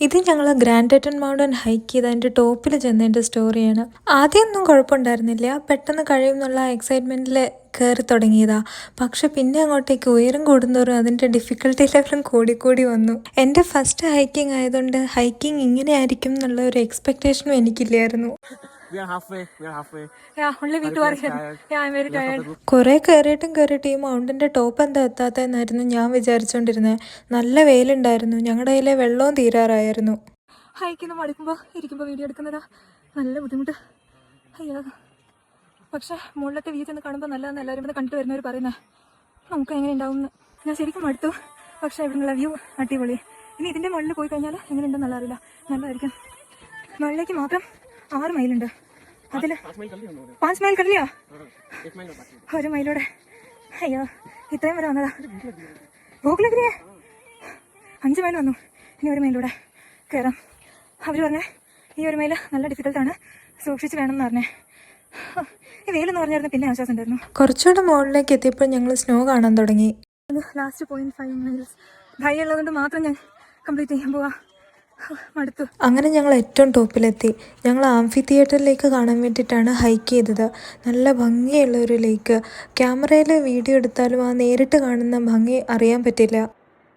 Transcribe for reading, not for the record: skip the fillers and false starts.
ഇത് ഞങ്ങൾ grand ടെറ്റൻ mountain hike ചെയ്ത് അതിൻ്റെ ടോപ്പിൽ ചെന്നതിൻ്റെ സ്റ്റോറിയാണ്. ആദ്യമൊന്നും കുഴപ്പമുണ്ടായിരുന്നില്ല, പെട്ടെന്ന് കഴിയും എന്നുള്ള എക്സൈറ്റ്മെൻറ്റിൽ കയറി തുടങ്ങിയതാ. പക്ഷെ പിന്നെ അങ്ങോട്ടേക്ക് ഉയരം കൂടുന്നവരും അതിൻ്റെ ഡിഫിക്കൽട്ടി ലെവലും കൂടിക്കൂടി വന്നു. എൻ്റെ ഫസ്റ്റ് ഹൈക്കിംഗ് ആയതുകൊണ്ട് ഹൈക്കിംഗ് ഇങ്ങനെ ആയിരിക്കും എന്നുള്ള ഒരു എക്സ്പെക്റ്റേഷനും എനിക്കില്ലായിരുന്നു. കുറെ കയറിയിട്ട് ഈ മൗണ്ടിന്റെ ടോപ്പ് എന്താ എത്താത്തെന്നായിരുന്നു ഞാൻ വിചാരിച്ചോണ്ടിരുന്നത്. നല്ല വെയിലുണ്ടായിരുന്നു, ഞങ്ങളുടെ കയ്യിലെ വെള്ളവും തീരാറായിരുന്നു. ഹൈക്കിന്ന് മടുക്കുമ്പോൾ ഇരിക്കുമ്പോൾ വീഡിയോ എടുക്കുന്നതാ നല്ല ബുദ്ധിമുട്ട്. അയ്യോ, പക്ഷെ മുകളിലത്തെ വ്യൂ ചെന്ന് കാണുമ്പോൾ നല്ലതെന്ന് എല്ലാവരും ഇവിടെ കണ്ടു വരുന്നവർ പറയുന്നത്. നമുക്ക് എങ്ങനെ ഉണ്ടാവും എന്ന് ഞാൻ ശരിക്കും മടുത്തു. പക്ഷേ ഇവിടുന്നുള്ള വ്യൂ അടിപൊളി. ഇനി ഇതിൻ്റെ മുകളിൽ പോയി കഴിഞ്ഞാൽ എങ്ങനെ ഉണ്ടെന്നുള്ള അറിയില്ല, നല്ലതായിരിക്കും. മുകളിലേക്ക് മാത്രം 6 മൈലുണ്ട്. അതിൽ 5 മൈൽ കടലിയോ? 1 മൈലൂടെ. അയ്യോ, ഇത്രയും വരെ വന്നതാ. ഗൂഗിളിലെ 5 മൈൽ വന്നു, ഇനി 1 മൈലൂടെ കയറാം. അവർ പറഞ്ഞേ ഈ 1 മൈൽ നല്ല ഡിഫിക്കൽട്ടാണ്, സൂക്ഷിച്ച് വേണം എന്ന് പറഞ്ഞേ. ഈ വെയിലെന്ന് പറഞ്ഞായിരുന്നു പിന്നെ ആശ്വാസം ഉണ്ടായിരുന്നു. കുറച്ചുകൂടെ മുകളിലേക്ക് എത്തിയപ്പോൾ ഞങ്ങൾ സ്നോ കാണാൻ തുടങ്ങി. ലാസ്റ്റ് 0.5 മൈൽസ് ഭയം ഉള്ളതുകൊണ്ട് മാത്രം ഞാൻ കംപ്ലീറ്റ് ചെയ്യാൻ പോവാ. മടുത്തു. അങ്ങനെ ഞങ്ങൾ ഏറ്റവും ടോപ്പിലെത്തി. ഞങ്ങൾ ആംഫി തിയേറ്ററിലേക്ക് കാണാൻ വേണ്ടിയിട്ടാണ് ഹൈക്ക് ചെയ്തത്. നല്ല ഭംഗിയുള്ള ഒരു ലേക്ക്. ക്യാമറയിൽ വീഡിയോ എടുത്താലും ആ നേരിട്ട് കാണുന്ന ഭംഗി അറിയാൻ പറ്റില്ല.